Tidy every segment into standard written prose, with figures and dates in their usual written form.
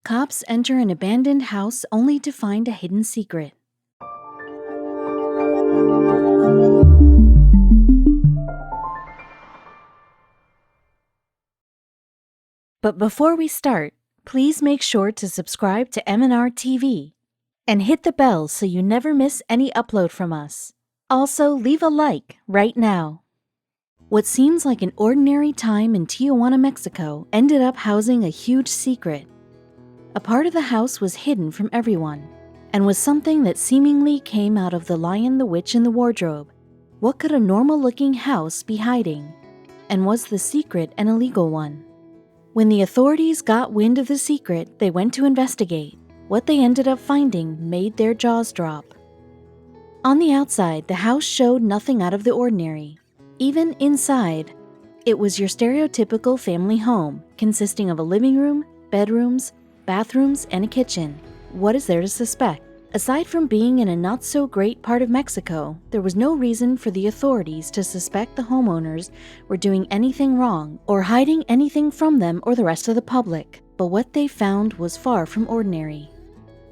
Cops enter an abandoned house only to find a hidden secret. But before we start, please make sure to subscribe to M&R TV and hit the bell so you never miss any upload from us. Also, leave a like right now. What seems like an ordinary time in Tijuana, Mexico, ended up housing a huge secret. A part of the house was hidden from everyone, and was something that seemingly came out of The Lion, the Witch, and the Wardrobe. What could a normal-looking house be hiding? And was the secret an illegal one? When the authorities got wind of the secret, they went to investigate. What they ended up finding made their jaws drop. On the outside, the house showed nothing out of the ordinary. Even inside, it was your stereotypical family home, consisting of a living room, bedrooms, bathrooms, and a kitchen. What is there to suspect? Aside from being in a not-so-great part of Mexico, there was no reason for the authorities to suspect the homeowners were doing anything wrong or hiding anything from them or the rest of the public. But what they found was far from ordinary.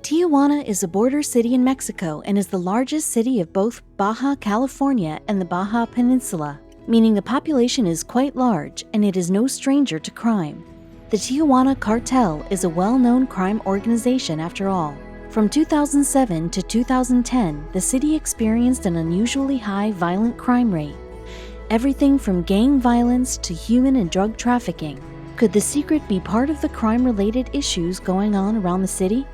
Tijuana is a border city in Mexico and is the largest city of both Baja California and the Baja Peninsula, meaning the population is quite large and it is no stranger to crime. The Tijuana Cartel is a well-known crime organization after all. From 2007 to 2010, the city experienced an unusually high violent crime rate. Everything from gang violence to human and drug trafficking. Could the secret be part of the crime-related issues going on around the city?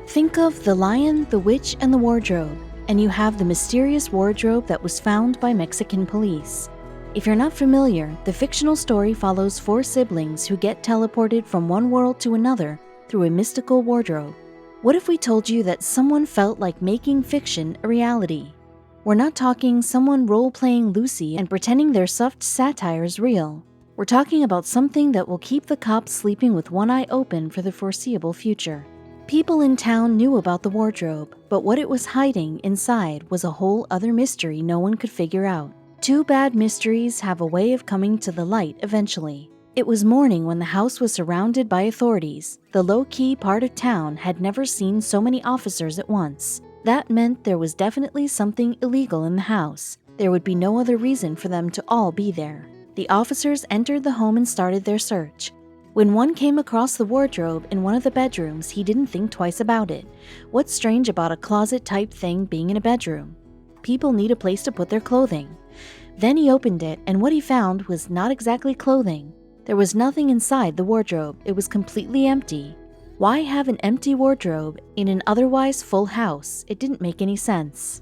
Think of The Lion, the Witch, and the Wardrobe, and you have the mysterious wardrobe that was found by Mexican police. If you're not familiar, the fictional story follows 4 siblings who get teleported from one world to another through a mystical wardrobe. What if we told you that someone felt like making fiction a reality? We're not talking someone role-playing Lucy and pretending their soft satire is real. We're talking about something that will keep the cops sleeping with one eye open for the foreseeable future. People in town knew about the wardrobe, but what it was hiding inside was a whole other mystery no one could figure out. 2 bad mysteries have a way of coming to the light eventually. It was morning when the house was surrounded by authorities. The low-key part of town had never seen so many officers at once. That meant there was definitely something illegal in the house. There would be no other reason for them to all be there. The officers entered the home and started their search. When one came across the wardrobe in one of the bedrooms, he didn't think twice about it. What's strange about a closet-type thing being in a bedroom? People need a place to put their clothing. Then he opened it, and what he found was not exactly clothing. There was nothing inside the wardrobe. It was completely empty. Why have an empty wardrobe in an otherwise full house? It didn't make any sense.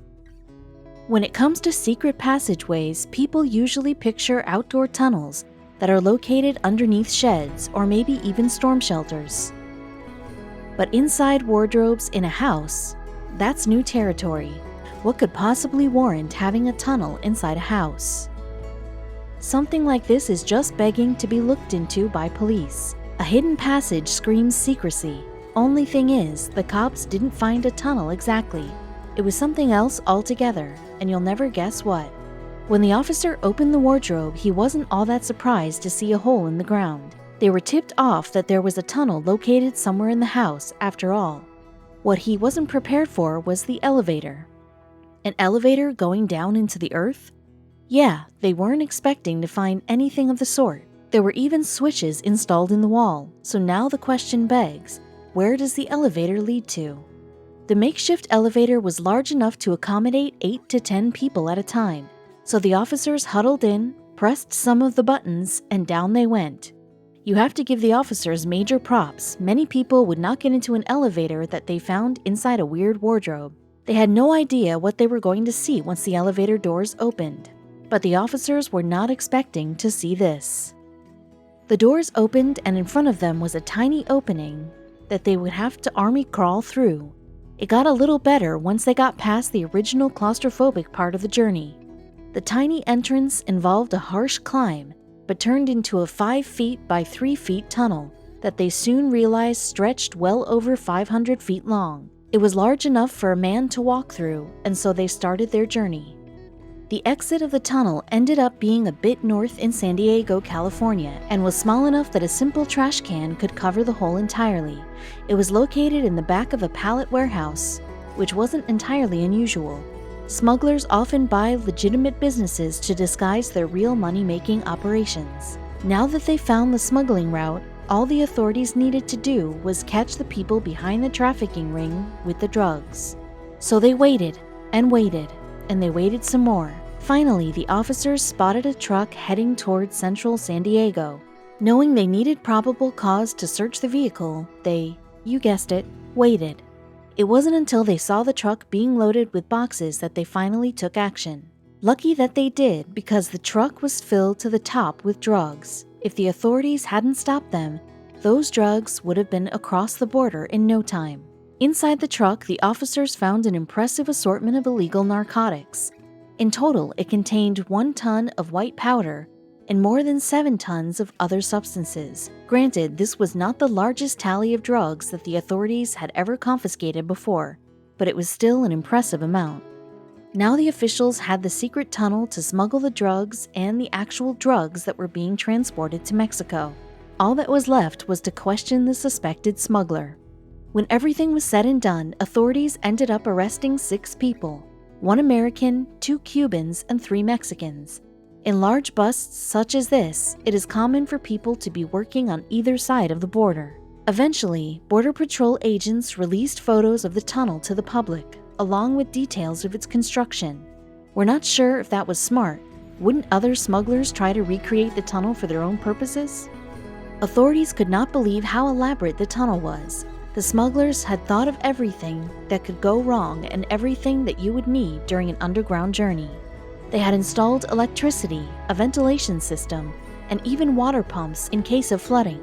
When it comes to secret passageways, people usually picture outdoor tunnels that are located underneath sheds or maybe even storm shelters. But inside wardrobes in a house, that's new territory. What could possibly warrant having a tunnel inside a house? Something like this is just begging to be looked into by police. A hidden passage screams secrecy. Only thing is, the cops didn't find a tunnel exactly. It was something else altogether, and you'll never guess what. When the officer opened the wardrobe, he wasn't all that surprised to see a hole in the ground. They were tipped off that there was a tunnel located somewhere in the house after all. What he wasn't prepared for was the elevator. An elevator going down into the earth? Yeah, they weren't expecting to find anything of the sort. There were even switches installed in the wall, so now the question begs, where does the elevator lead to? The makeshift elevator was large enough to accommodate 8 to 10 people at a time, so the officers huddled in, pressed some of the buttons, and down they went. You have to give the officers major props. Many people would not get into an elevator that they found inside a weird wardrobe. They had no idea what they were going to see once the elevator doors opened. But the officers were not expecting to see this. The doors opened and in front of them was a tiny opening that they would have to army crawl through. It got a little better once they got past the original claustrophobic part of the journey. The tiny entrance involved a harsh climb, but turned into a 5 feet by 3 feet tunnel that they soon realized stretched well over 500 feet long. It was large enough for a man to walk through, and so they started their journey. The exit of the tunnel ended up being a bit north in San Diego, California, and was small enough that a simple trash can could cover the hole entirely. It was located in the back of a pallet warehouse, which wasn't entirely unusual. Smugglers often buy legitimate businesses to disguise their real money-making operations. Now that they found the smuggling route, all the authorities needed to do was catch the people behind the trafficking ring with the drugs. So they waited, and they waited some more. Finally, the officers spotted a truck heading towards central San Diego. Knowing they needed probable cause to search the vehicle, they, you guessed it, waited. It wasn't until they saw the truck being loaded with boxes that they finally took action. Lucky that they did, because the truck was filled to the top with drugs. If the authorities hadn't stopped them, those drugs would have been across the border in no time. Inside the truck, the officers found an impressive assortment of illegal narcotics. In total, it contained 1 ton of white powder and more than 7 tons of other substances. Granted, this was not the largest tally of drugs that the authorities had ever confiscated before, but it was still an impressive amount. Now the officials had the secret tunnel to smuggle the drugs and the actual drugs that were being transported to Mexico. All that was left was to question the suspected smuggler. When everything was said and done, authorities ended up arresting 6 people. 1 American, 2 Cubans, and 3 Mexicans. In large busts such as this, it is common for people to be working on either side of the border. Eventually, Border Patrol agents released photos of the tunnel to the public, along with details of its construction. We're not sure if that was smart. Wouldn't other smugglers try to recreate the tunnel for their own purposes? Authorities could not believe how elaborate the tunnel was. The smugglers had thought of everything that could go wrong and everything that you would need during an underground journey. They had installed electricity, a ventilation system, and even water pumps in case of flooding.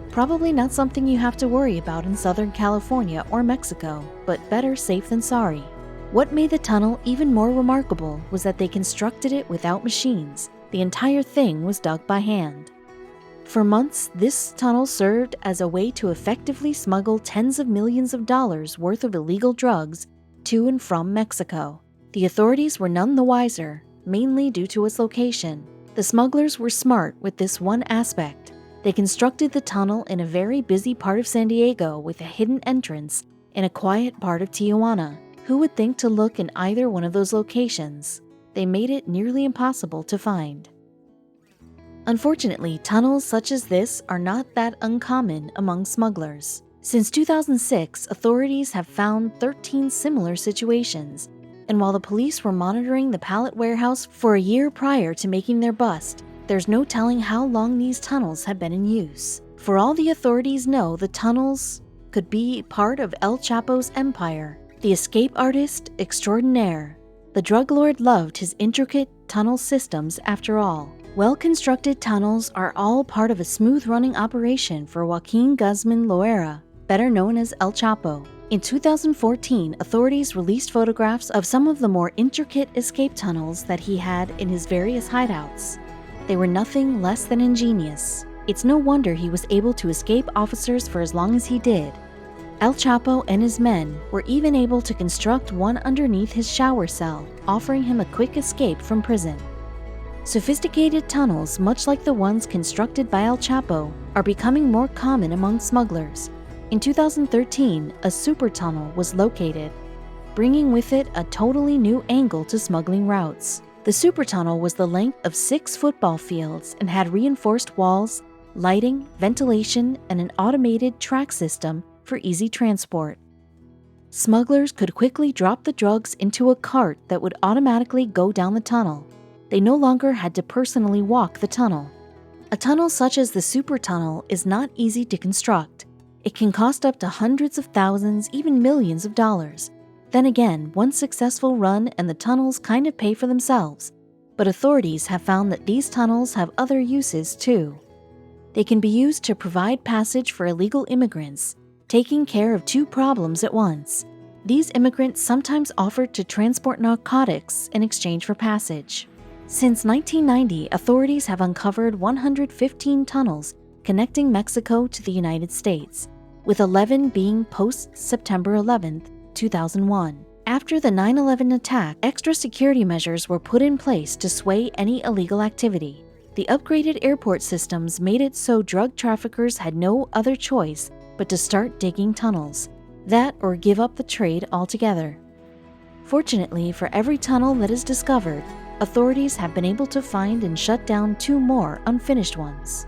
Probably not something you have to worry about in Southern California or Mexico, but better safe than sorry. What made the tunnel even more remarkable was that they constructed it without machines. The entire thing was dug by hand. For months, this tunnel served as a way to effectively smuggle tens of millions of dollars worth of illegal drugs to and from Mexico. The authorities were none the wiser, mainly due to its location. The smugglers were smart with this one aspect. They constructed the tunnel in a very busy part of San Diego with a hidden entrance in a quiet part of Tijuana. Who would think to look in either one of those locations? They made it nearly impossible to find. Unfortunately, tunnels such as this are not that uncommon among smugglers. Since 2006, authorities have found 13 similar situations, and while the police were monitoring the pallet warehouse for a year prior to making their bust, there's no telling how long these tunnels had been in use. For all the authorities know, the tunnels could be part of El Chapo's empire, the escape artist extraordinaire. The drug lord loved his intricate tunnel systems after all. Well-constructed tunnels are all part of a smooth-running operation for Joaquin Guzman Loera, better known as El Chapo. In 2014, authorities released photographs of some of the more intricate escape tunnels that he had in his various hideouts. They were nothing less than ingenious. It's no wonder he was able to escape officers for as long as he did. El Chapo and his men were even able to construct one underneath his shower cell, offering him a quick escape from prison. Sophisticated tunnels, much like the ones constructed by El Chapo, are becoming more common among smugglers. In 2013, a super tunnel was located, bringing with it a totally new angle to smuggling routes. The super tunnel was the length of 6 football fields and had reinforced walls, lighting, ventilation, and an automated track system for easy transport. Smugglers could quickly drop the drugs into a cart that would automatically go down the tunnel. They no longer had to personally walk the tunnel. A tunnel such as the super tunnel is not easy to construct. It can cost up to hundreds of thousands, even millions of dollars. Then again, one successful run and the tunnels kind of pay for themselves. But authorities have found that these tunnels have other uses too. They can be used to provide passage for illegal immigrants, taking care of 2 problems at once. These immigrants sometimes offered to transport narcotics in exchange for passage. Since 1990, authorities have uncovered 115 tunnels connecting Mexico to the United States, with 11 being post-September 11, 2001. After the 9/11 attack, extra security measures were put in place to sway any illegal activity. The upgraded airport systems made it so drug traffickers had no other choice but to start digging tunnels. That or give up the trade altogether. Fortunately, for every tunnel that is discovered, authorities have been able to find and shut down 2 more unfinished ones.